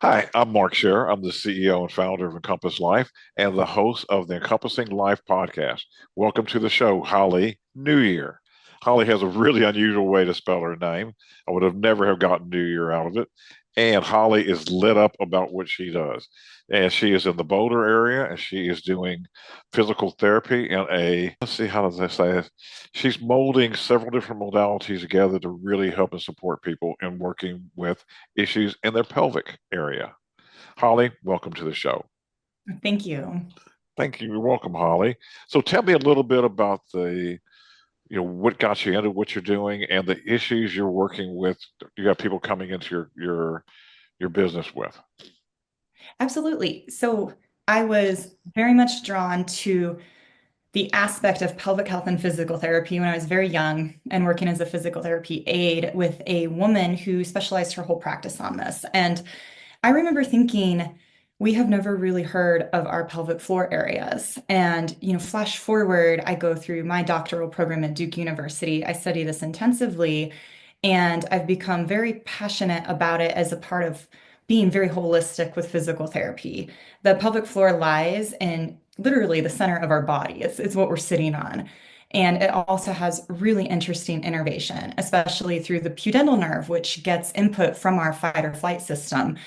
Hi, I'm Mark Scherer. I'm the CEO and founder of Encompass Life and the host of the Encompassing Life Podcast. Welcome to the show, Hollie Neujahr. Hollie has a really unusual way to spell her name. I would have never have gotten New Year out of it. And Hollie is lit up about what she does. And she is in the Boulder area and she is doing physical therapy in let's see, how does I say it? She's molding several different modalities together to really help and support people in working with issues in their pelvic area. Hollie, welcome to the show. Thank you. Thank you. You're welcome, Hollie. So tell me a little bit about what got you into what you're doing and the issues you're working with. You got people coming into your business with. Absolutely. So I was very much drawn to the aspect of pelvic health and physical therapy when I was very young and working as a physical therapy aide with a woman who specialized her whole practice on this. And I remember thinking, we have never really heard of our pelvic floor areas. And, flash forward, I go through my doctoral program at Duke University. I study this intensively, and I've become very passionate about it as a part of being very holistic with physical therapy. The pelvic floor lies in literally the center of our body. It's what we're sitting on. And it also has really interesting innervation, especially through the pudendal nerve, which gets input from our fight or flight system.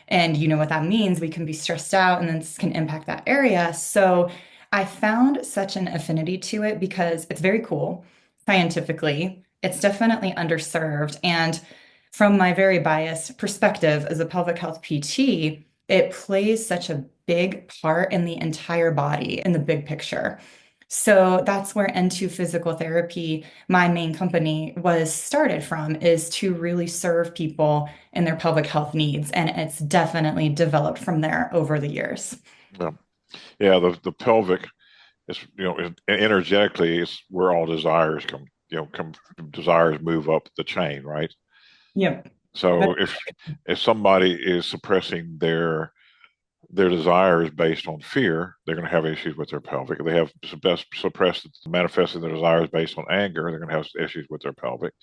And you know what that means. We can be stressed out and then this can impact that area. So I found such an affinity to it because it's very cool scientifically. It's definitely underserved. And from my very biased perspective as a pelvic health PT, it plays such a big part in the entire body in the big picture. So that's where N2 Physical Therapy, my main company, was started from, is to really serve people in their pelvic health needs. And it's definitely developed from there over the years. Yeah, yeah. The pelvic is energetically is where all desires come. Come desires move up the chain, right? Yep. So if somebody is suppressing their desires based on fear, they're going to have issues with their pelvic. If they have suppressed manifesting their desires based on anger, they're going to have issues with their pelvic.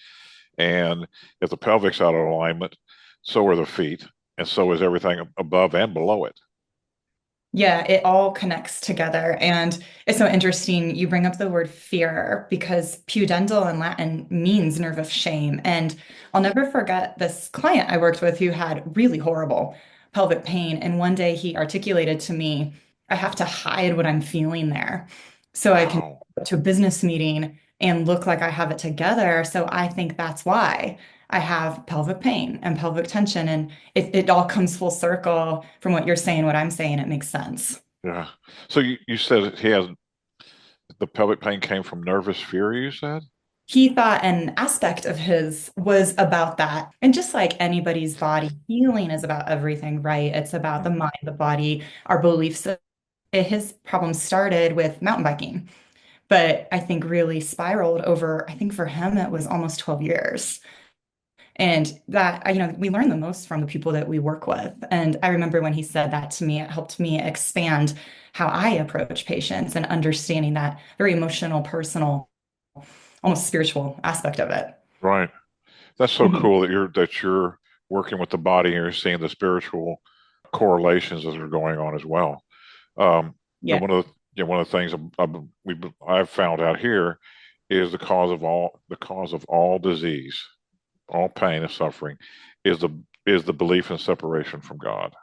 And if the pelvic's out of alignment, so are the feet, and so is everything above and below it. Yeah, it all connects together. And it's so interesting you bring up the word fear because pudendal in Latin means nerve of shame. And I'll never forget this client I worked with who had really horrible pelvic pain. And one day he articulated to me, I have to hide what I'm feeling there so I can Wow. go to a business meeting and look like I have it together. So I think that's why I have pelvic pain and pelvic tension. And it all comes full circle from what you're saying, what I'm saying. It makes sense. Yeah. So you said he has the pelvic pain came from nervous fear, you said? He thought an aspect of his was about that. And just like anybody's body, healing is about everything, right? It's about the Mhm. mind, the body, our beliefs. His problem started with mountain biking, but I think really spiraled over, I think for him, it was almost 12 years. And that, we learn the most from the people that we work with. And I remember when he said that to me, it helped me expand how I approach patients and understanding that very emotional, personal, almost spiritual aspect of it. Right. That's so Mhm. cool that you're working with the body and you're seeing the spiritual correlations that are going on as well. Yeah. One of the things I've found out here is the cause of all disease, all pain and suffering, is the belief in separation from God.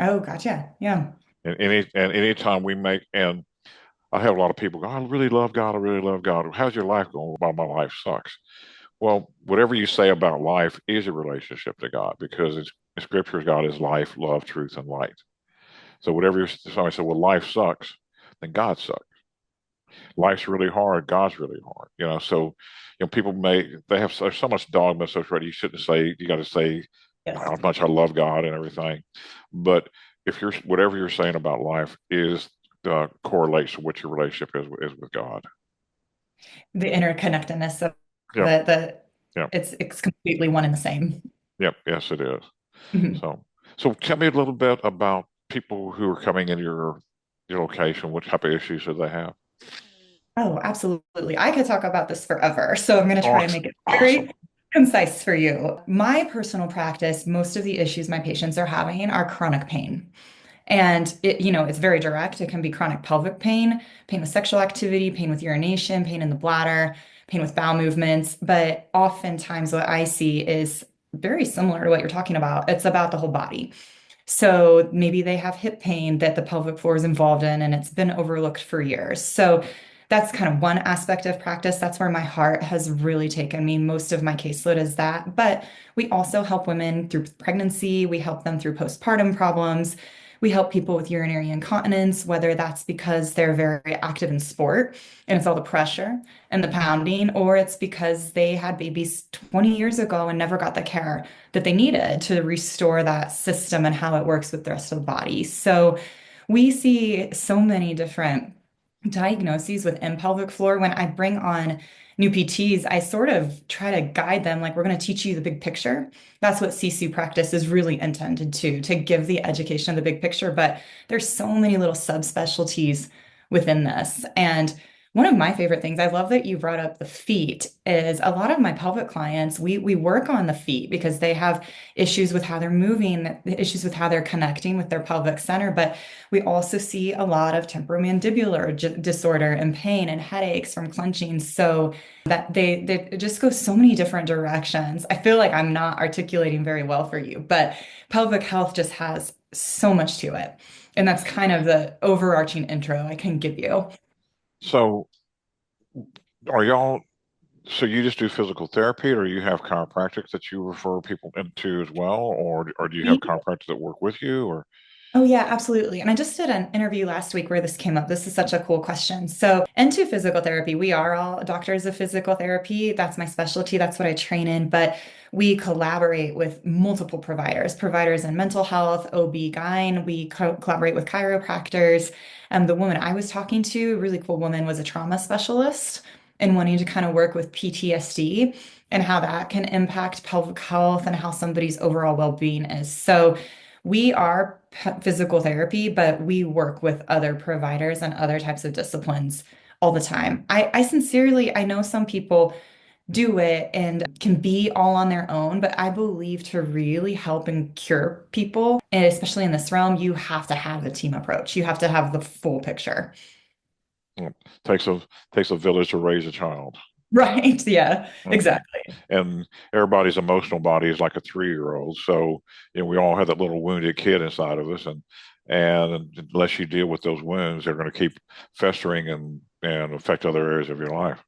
Oh, gotcha. Yeah. And anytime we make and I have a lot of people go, I really love God. I really love God. How's your life going? Well, my life sucks. Well, whatever you say about life is a relationship to God because it's in scriptures, God is life, love, truth, and light. So somebody said, well, life sucks, then God sucks. Life's really hard, God's really hard. So people they have so much dogma, so right, you got to say Yes. how much I love God and everything. But if you're whatever you're saying about life is correlates to what your relationship is with God. The interconnectedness of Yep, it, that yep, it's completely one and the same. yep. Yes, it is. Mhm. So, so tell me a little bit about people who are coming in your location. What type of issues do they have? Oh, absolutely. I could talk about this forever. So I'm going to try and Awesome, make it awesome. very concise for you. My personal practice, most of the issues my patients are having are chronic pain. And it's very direct. It can be chronic pelvic pain, pain with sexual activity, pain with urination, pain in the bladder, pain with bowel movements. But oftentimes what I see is very similar to what you're talking about. It's about the whole body. So maybe they have hip pain that the pelvic floor is involved in and it's been overlooked for years. So that's kind of one aspect of practice. That's where my heart has really taken me. Most of my caseload is that. But we also help women through pregnancy, we help them through postpartum problems. We help people with urinary incontinence, whether that's because they're very active in sport and it's all the pressure and the pounding, or it's because they had babies 20 years ago and never got the care that they needed to restore that system and how it works with the rest of the body. So we see so many different diagnoses within pelvic floor. When I bring on new PTs, I sort of try to guide them, like, we're going to teach you the big picture. That's what CC practice is really intended to give the education of the big picture. But there's so many little subspecialties within this. And one of my favorite things, I love that you brought up the feet, is a lot of my pelvic clients, we work on the feet because they have issues with how they're moving, issues with how they're connecting with their pelvic center. But we also see a lot of temporomandibular disorder and pain and headaches from clenching. So that they just go so many different directions. I feel like I'm not articulating very well for you, but pelvic health just has so much to it. And that's kind of the overarching intro I can give you. So are y'all, so you just do physical therapy, or you have chiropractics that you refer people into as well, or do you have chiropractors that work with you, or? Oh, yeah, absolutely. And I just did an interview last week where this came up. This is such a cool question. So, into physical therapy, we are all doctors of physical therapy. That's my specialty. That's what I train in. But we collaborate with multiple providers in mental health, OB/GYN. We collaborate with chiropractors. The woman I was talking to, a really cool woman, was a trauma specialist and wanting to kind of work with PTSD and how that can impact pelvic health and how somebody's overall well-being is. So, we are physical therapy, but we work with other providers and other types of disciplines all the time. I sincerely, I know some people do it and can be all on their own, but I believe to really help and cure people, and especially in this realm, you have to have a team approach. You have to have the full picture. Yeah, takes a takes a village to raise a child. Right. Yeah, And exactly. and everybody's emotional body is like a 3-year-old. So, we all have that little wounded kid inside of us, and unless you deal with those wounds, they're going to keep festering and affect other areas of your life.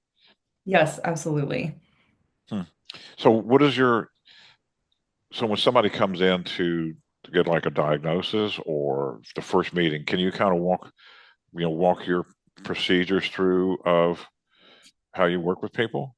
Yes, absolutely. Hmm. So what is your so when somebody comes in to get like a diagnosis or the first meeting, can you kind of walk your procedures through of how you work with people?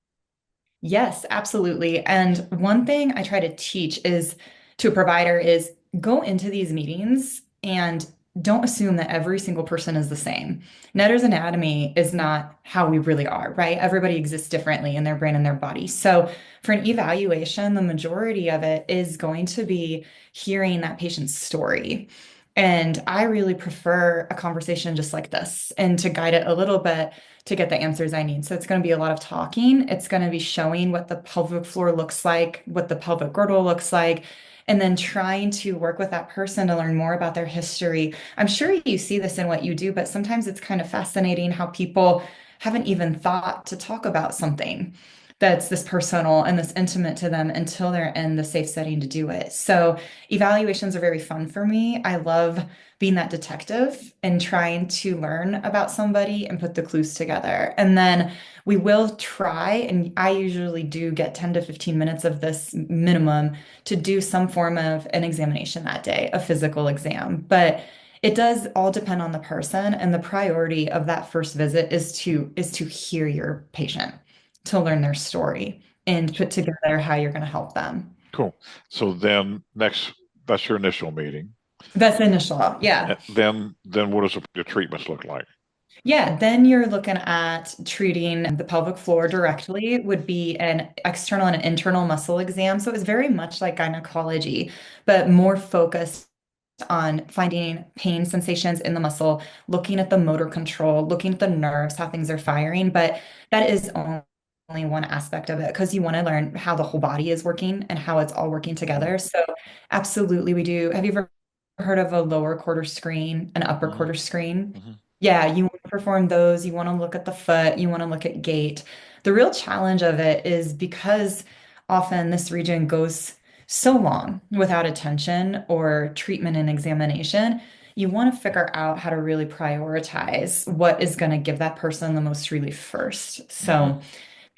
Yes, absolutely. And one thing I try to teach is to a provider is go into these meetings and don't assume that every single person is the same. Netter's anatomy is not how we really are, right? Everybody exists differently in their brain and their body. So for an evaluation, the majority of it is going to be hearing that patient's story. And I really prefer a conversation just like this and to guide it a little bit to get the answers I need. So it's going to be a lot of talking. It's going to be showing what the pelvic floor looks like, what the pelvic girdle looks like, and then trying to work with that person to learn more about their history. I'm sure you see this in what you do, but sometimes it's kind of fascinating how people haven't even thought to talk about something that's this personal and this intimate to them until they're in the safe setting to do it. So evaluations are very fun for me. I love being that detective and trying to learn about somebody and put the clues together. And then we will try, and I usually do get 10 to 15 minutes of this minimum to do some form of an examination that day, a physical exam. But it does all depend on the person, and the priority of that first visit is to hear your patient, to learn their story and put So together how you're going to help them. cool. So then next, that's your initial meeting. That's initial. Yeah. Then what does the treatments look like? Yeah, then you're looking at treating the pelvic floor directly, would be an external and an internal muscle exam. So it's very much like gynecology, but more focused on finding pain sensations in the muscle, looking at the motor control, looking at the nerves, how things are firing. But that is only one aspect of it because you want to learn how the whole body is working and how it's all working Mm-hmm. together. So absolutely we do. Have you ever heard of a lower quarter screen, an upper Mm-hmm. quarter screen? Mm-hmm. Yeah, you want to perform those. You want to look at the foot. You want to look at gait. The real challenge of it is because often this region goes so long without attention or treatment and examination. You want to figure out how to really prioritize what is going to give that person the most relief first. Mm-hmm. So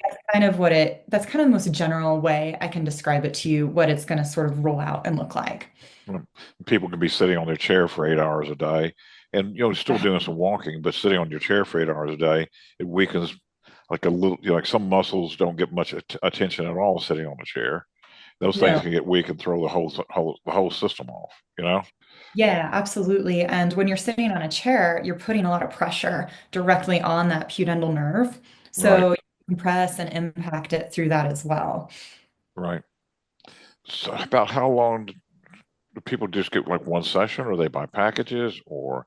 that's kind of the most general way I can describe it to you, what it's going to sort of roll out and look like. Well, people can be sitting on their chair for 8 hours a day and, still doing some walking, but sitting on your chair for 8 hours a day, it weakens like a little, like some muscles don't get much attention at all sitting on the chair. Those things No. can get weak and throw the whole system off. Yeah, absolutely. And when you're sitting on a chair, you're putting a lot of pressure directly on that pudendal nerve. Right, So you compress and impact it through that as well. right. So about how long do people just get like one session, or they buy packages, or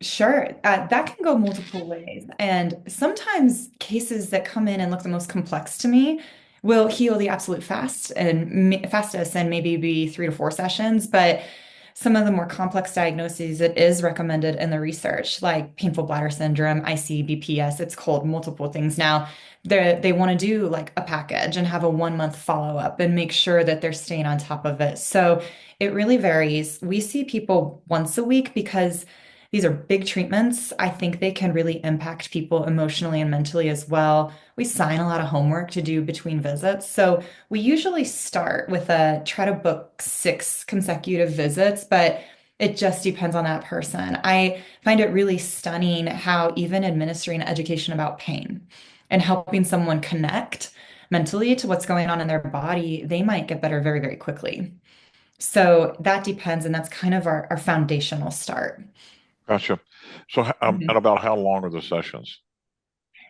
Sure, that can go multiple ways. And sometimes cases that come in and look the most complex to me will heal the absolute fastest and maybe be 3 to 4 sessions. But some of the more complex diagnoses, it is recommended in the research, like painful bladder syndrome, ICBPS. It's called multiple things now. They want to do like a package and have a 1 month follow-up and make sure that they're staying on top of it. So it really varies. We see people once a week because these are big treatments. I think they can really impact people emotionally and mentally as well. We sign a lot of homework to do between visits. So we usually start with a try to book 6 consecutive visits, but it just depends on that person. I find it really stunning how even administering education about pain and helping someone connect mentally to what's going on in their body, they might get better very, very quickly. So that depends, and that's kind of our foundational start. gotcha. So, and about how long are the sessions?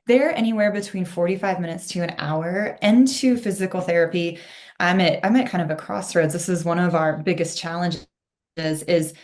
They're anywhere between 45 minutes to an hour. Into physical therapy, I'm at kind of a crossroads. This is one of our biggest challenges is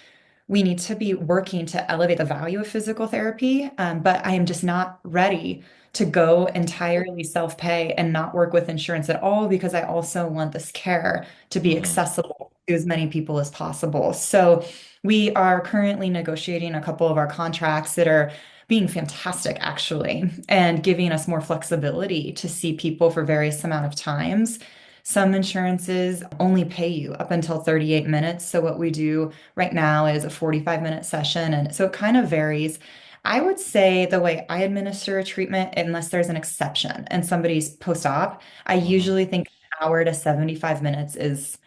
we need to be working to elevate the value of physical therapy, but I am just not ready to go entirely self-pay and not work with insurance at all because I also want this care to be Hmm. accessible to as many people as possible. So we are currently negotiating a couple of our contracts that are being fantastic, actually, and giving us more flexibility to see people for various amount of times. Some insurances only pay you up until 38 minutes. So what we do right now is a 45-minute session. And so it kind of varies. I would say the way I administer a treatment, unless there's an exception and somebody's post-op, I Hmm. usually think an hour to 75 minutes is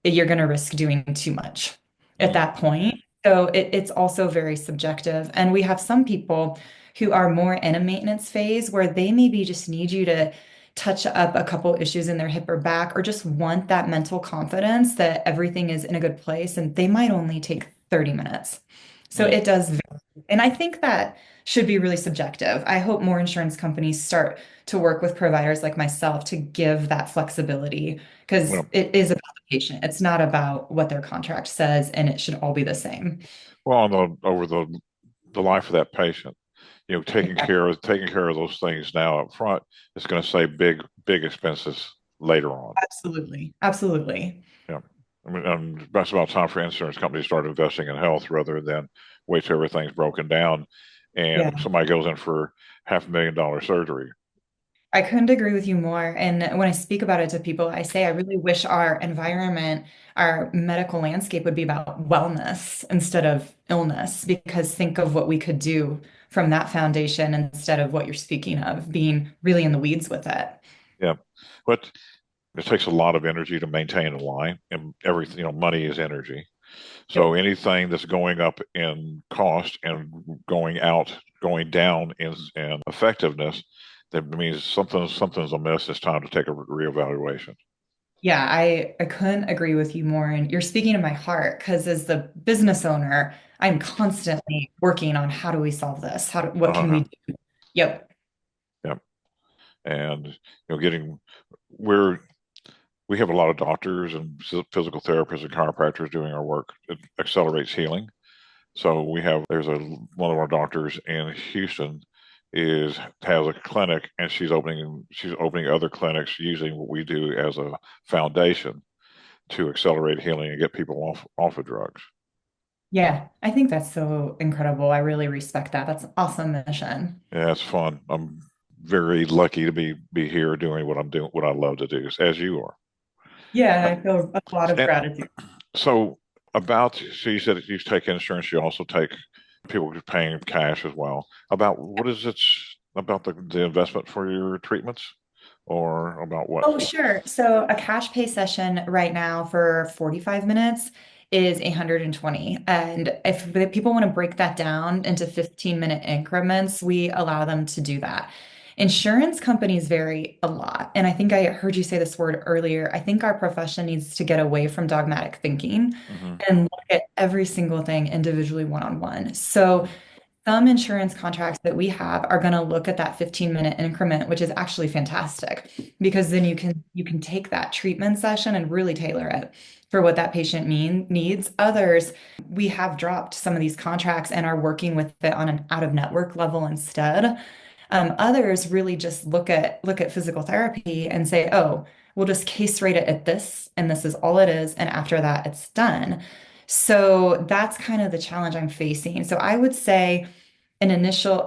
you're going to risk doing too much at Hmm. that point. So it's also very subjective. And we have some people who are more in a maintenance phase where they maybe just need you to touch up a couple issues in their hip or back, or just want that mental confidence that everything is in a good place. And they might only take 30 minutes. So Hmm. it does vary. And I think that should be really subjective. I hope more insurance companies start to work with providers like myself to give that flexibility because Well, it is about the patient. It's not about what their contract says, and it should all be the same. over the life of that patient, taking care of those things now up front is going to save big expenses later on. Absolutely. Absolutely. Yeah. I mean, that's about time for insurance companies to start investing in health rather than wait till everything's broken down Yeah. and somebody goes in for $500,000 surgery. I couldn't agree with you more. And when I speak about it to people, I say I really wish our environment, our medical landscape would be about wellness instead of illness, because think of what we could do from that foundation instead of what you're speaking of, being really in the weeds with it. Yeah. But it takes a lot of energy to maintain a line, and everything, money is energy. So Yep. anything that's going up in cost and going down in effectiveness, that means something's amiss. It's time to take a reevaluation. Yeah, I couldn't agree with you more. And you're speaking to my heart because as the business owner, I'm constantly working on how do we solve this? What can Uh-huh. we do? Yep. Yeah. And getting we're we have a lot of doctors and physical therapists and chiropractors doing our work. It accelerates healing. So there's one of our doctors in Houston is has a clinic, and she's opening other clinics using what we do as a foundation to accelerate healing and get people off of drugs. Yeah, I think that's so incredible. I really respect that. That's an awesome mission. Yeah, it's fun. I'm very lucky to be here doing what I'm doing, what I love to do, as you are. Yeah, Uh, I feel a lot of And gratitude. so so you said that you take insurance, you also take people paying cash as well. About what is it about the investment for your treatments, or about what? Oh, sure. So a cash pay session right now for 45 minutes is 120. And if the people want to break that down into 15-minute increments, we allow them to do that. Insurance companies vary a lot. And I think I heard you say this word earlier. I think our profession needs to get away from dogmatic thinking Hmm. and look at every single thing individually one-on-one. So some insurance contracts that we have are going to look at that 15-minute increment, which is actually fantastic because then you can take that treatment session and really tailor it for what that patient needs. Others, we have dropped some of these contracts and are working with it on an out-of-network level instead. Others really just look at physical therapy and say, oh, we'll just case rate it at this, and this is all it is, and after that, it's done. So that's kind of the challenge I'm facing. So I would say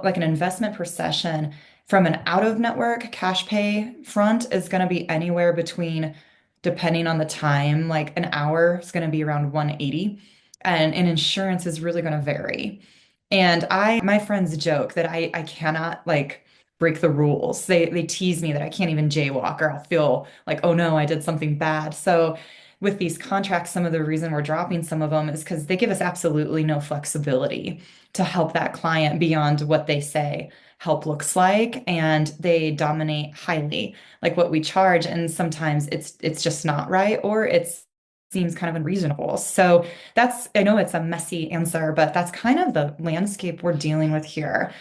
like an investment per session from an out-of-network cash pay front is going to be anywhere between, depending on the time, like an hour is going to be around 180, and insurance is really going to vary. And my friends joke that I cannot like break the rules. They tease me that I can't even jaywalk or I'll feel like, oh no, I did something bad. So with these contracts, some of the reason we're dropping some of them is because they give us absolutely no flexibility to help that client beyond what they say help looks like, and they dominate highly like what we charge, and sometimes it's just not right, or it seems kind of unreasonable. So that's, I know it's a messy answer, but that's kind of the landscape we're dealing with here.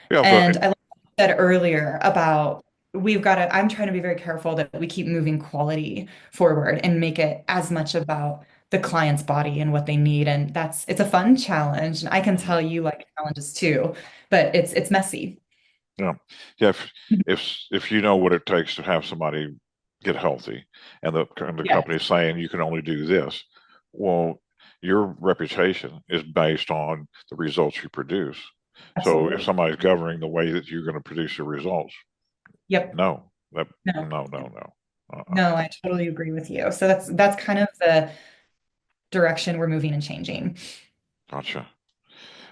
Yeah, but And I like you said earlier about I'm trying to be very careful that we keep moving quality forward and make it as much about the client's body and what they need. And it's a fun challenge. And I can mhm, tell you like challenges too, but it's messy. yeah, yeah. If you know what it takes to have somebody get healthy, and the Yeah, company is saying you can only do this, well, your reputation is based on the results you produce. So if absolutely. somebody's governing the way that you're going to produce your results, Yep. no, that No, no, no, no. Uh-uh. no, I totally agree with you. So that's kind of the direction we're moving and changing. Gotcha.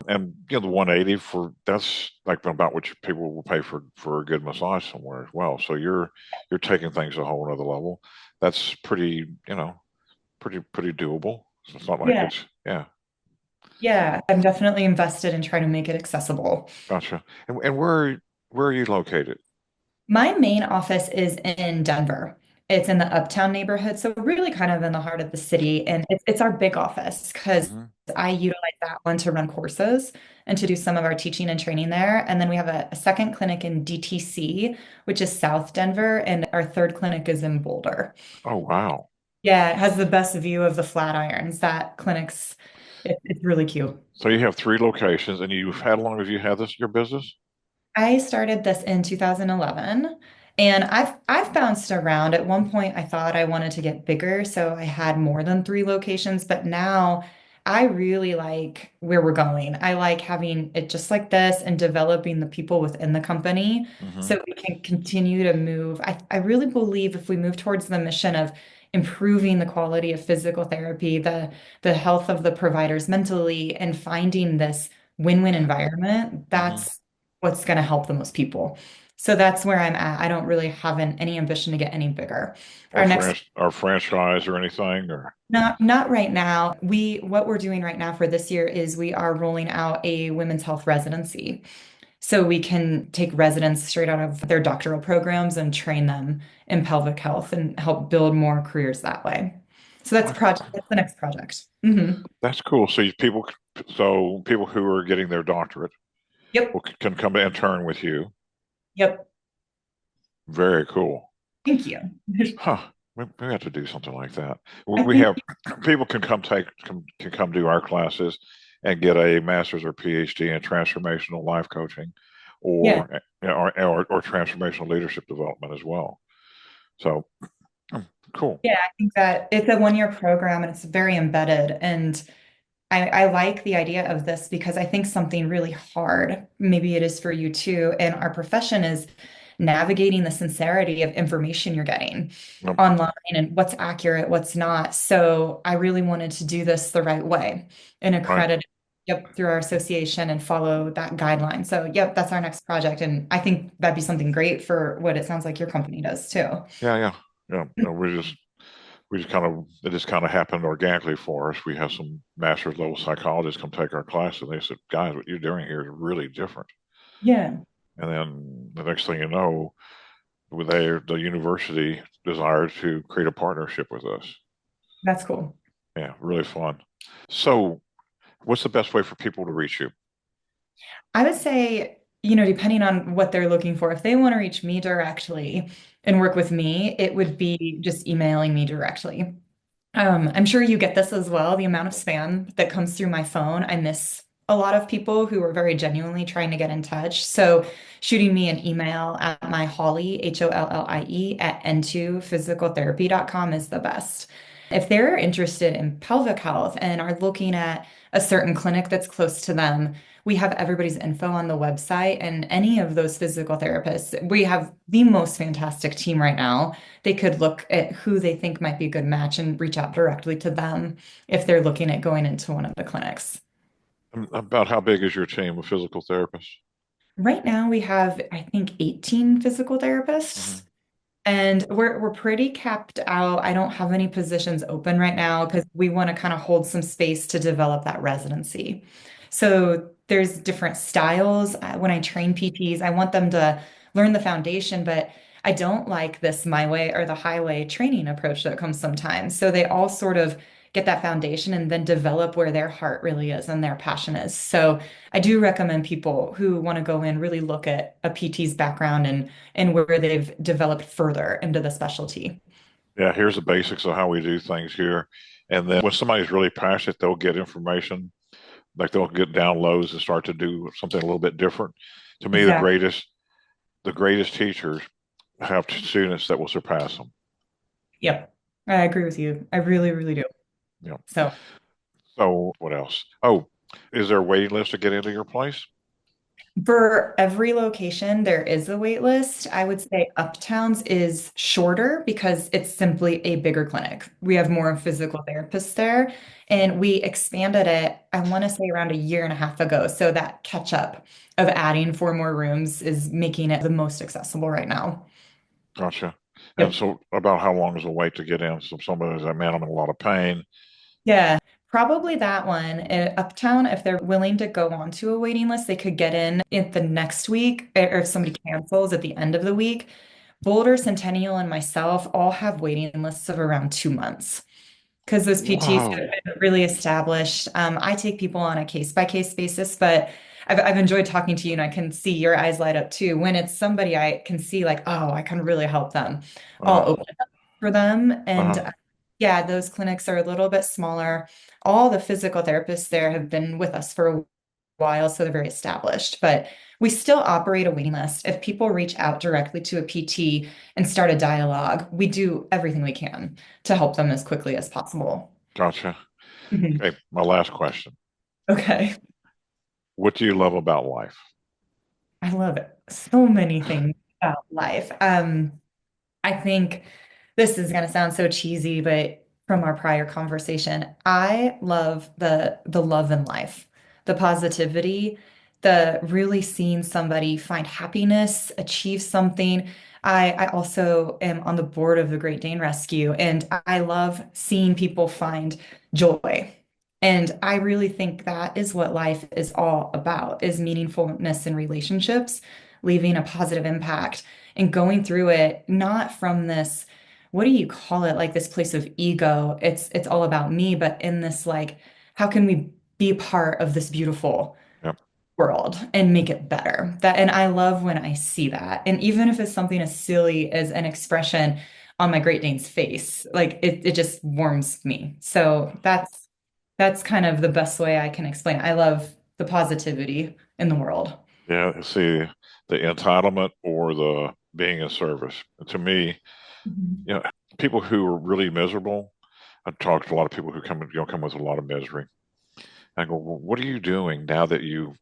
And the 180 for that's like about what people will pay for a good massage somewhere as well. So you're taking things a whole other level. That's pretty doable. So it's not like Yeah. it's yeah. Yeah, I'm definitely invested in trying to make it accessible. Gotcha. And where are you located? My main office is in Denver. It's in the Uptown neighborhood, so really kind of in the heart of the city. And it's our big office because Hmm. I utilize that one to run courses and to do some of our teaching and training there. And then we have a second clinic in DTC, which is South Denver, and our third clinic is in Boulder. Oh wow. Yeah, it has the best view of the Flatirons. That it's really cute. So you have three locations, and how long have you had this your business? I started this in 2011, and I've bounced around. At one point I thought I wanted to get bigger, so I had more than three locations, but now I really like where we're going. I like having it just like this and developing the people within the company Hmm. so we can continue to move. I really believe if we move towards the mission of improving the quality of physical therapy, the health of the providers mentally, and finding this win-win environment, Hmm. that's what's going to help the most people. So that's where I'm at. I don't really have any ambition to get any bigger. Or Our next, franchise or anything or not right now. What we're doing right now for this year is we are rolling out a women's health residency. So we can take residents straight out of their doctoral programs and train them in pelvic health and help build more careers that way. So that's the next project. that's cool. So people who are getting their doctorate Yep. can come and intern with you. Yep. Very cool. Thank you. Huh. We have to do something like that. We I we think have people can come do our classes and get a master's or PhD in transformational life coaching, Yeah. or transformational leadership development as well. So cool. Yeah, I think that it's a 1 year program and it's very embedded. And I like the idea of this because I think something really hard, maybe it is for you too, in our profession is navigating the sincerity of information you're getting Yep, online and what's accurate, what's not. So I really wanted to do this the right way and right. accredit yep, through our association and follow that guideline. So yep, that's our next project. And I think that'd be something great for what it sounds like your company does too. Yeah, yeah, yeah. We just kind of it just kind of happened organically for us. We have some master's level psychologists come take our class, and they said, "Guys, what you're doing here is really different." Yeah, And then the next thing you know, the university desired to create a partnership with us. that's cool. Yeah, really fun. So, what's the best way for people to reach you? I would say, depending on what they're looking for, if they want to reach me directly and work with me, it would be just emailing me directly. I'm sure you get this as well, the amount of spam that comes through my phone. I miss a lot of people who are very genuinely trying to get in touch. So shooting me an email at my Hollie, Hollie, at n2physicaltherapy.com is the best. If they're interested in pelvic health and are looking at a certain clinic that's close to them, we have everybody's info on the website and any of those physical therapists. We have the most fantastic team right now. They could look at who they think might be a good match and reach out directly to them if they're looking at going into one of the clinics. About how big is your team of physical therapists? Right now, we have, I think, 18 physical Hmm. therapists. And we're pretty capped out. I don't have any positions open right now because we want to kind of hold some space to develop that residency. So there's different styles. When I train PTs, I want them to learn the foundation, but I don't like this my way or the highway training approach that comes sometimes. So they all sort of get that foundation and then develop where their heart really is and their passion is. So I do recommend people who want to go in really look at a PT's background and where they've developed further into the specialty. Yeah, here's the basics of how we do things here. And then when somebody's really passionate, they'll get information, like they'll get downloads and start to do something a little bit different. To me, Exactly. the greatest teachers have students that will surpass them. Yep. I agree with you. I really, really do. You know. So So what else? Oh, is there a waiting list to get into your place? for every location, there is a wait list. I would say Uptowns is shorter because it's simply a bigger clinic. We have more physical therapists there, and we expanded it, I want to say around a year and a half ago. So that catch up of adding 4 more rooms is making it the most accessible right now. Gotcha. And Yep. so about how long is the wait to get in? So somebody's like, man, I'm in a lot of pain. Yeah, probably that one. Uptown, if they're willing to go onto a waiting list, they could get in the next week, or if somebody cancels at the end of the week. Boulder, Centennial, and myself all have waiting lists of around 2 months because those PTs have Whoa. been really established. I take people on a case by case basis, but I've enjoyed talking to you and I can see your eyes light up too. When it's somebody I can see like, oh, I can really help them. I'll Uh-huh. open it up for them. And Uh-huh. yeah, those clinics are a little bit smaller. All the physical therapists there have been with us for a while, so they're very established. But we still operate a waiting list. If people reach out directly to a PT and start a dialogue, we do everything we can to help them as quickly as possible. Gotcha. Mhm. Okay, my last question. Okay. What do you love about life? I love it. So many things about life. I think this is going to sound so cheesy, but from our prior conversation, I love the love in life, the positivity, the really seeing somebody find happiness, achieve something. I also am on the board of the Great Dane Rescue, and I love seeing people find joy. And I really think that is what life is all about, is meaningfulness in relationships, leaving a positive impact and going through it not from this, what do you call it, like this place of ego. It's all about me, but in this like, how can we be part of this beautiful Yep. world and make it better? That and I love when I see that. And even if it's something as silly as an expression on my Great Dane's face, like it just warms me. So that's kind of the best way I can explain it. I love the positivity in the world. Yeah, see, the entitlement or the being in service. To me, Mhm. people who are really miserable, I talk to a lot of people who come with a lot of misery. I go, well, what are you doing now that you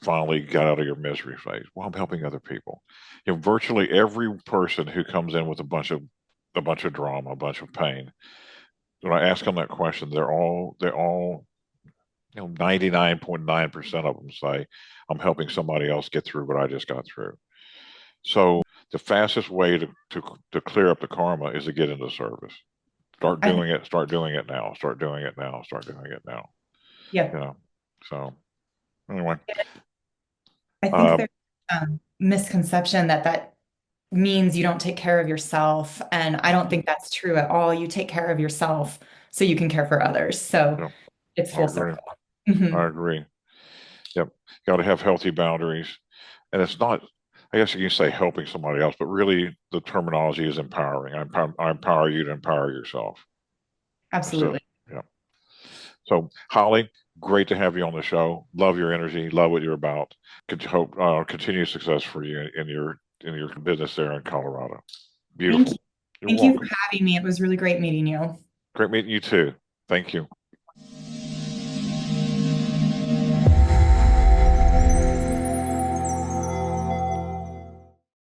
finally got out of your misery phase? Well, I'm helping other people. Virtually every person who comes in with a bunch of drama, a bunch of pain, when I ask them that question, they're all 99.9% of them say, I'm helping somebody else get through what I just got through. So the fastest way to clear up the karma is to get into service. Start I think, doing it. Start doing it now. Start doing it now. Start doing it now. yeah, You know. So anyway, I think um, there's misconception that that means you don't take care of yourself. And I don't think that's true at all. You take care of yourself so you can care for others. So yeah, it's I full agree. circle. Hmm. I agree. Yep. Got to have healthy boundaries, and it's not. I guess you can say helping somebody else, but really the terminology is empowering. I empower you to empower yourself. Instead, Absolutely. yeah. So, Holly, great to have you on the show. Love your energy. Love what you're about. Could hope continued success for you in your business there in Colorado. Thank you. Beautiful. You're Thank you for welcome. having me. It was really great meeting you. Great meeting you too. Thank you.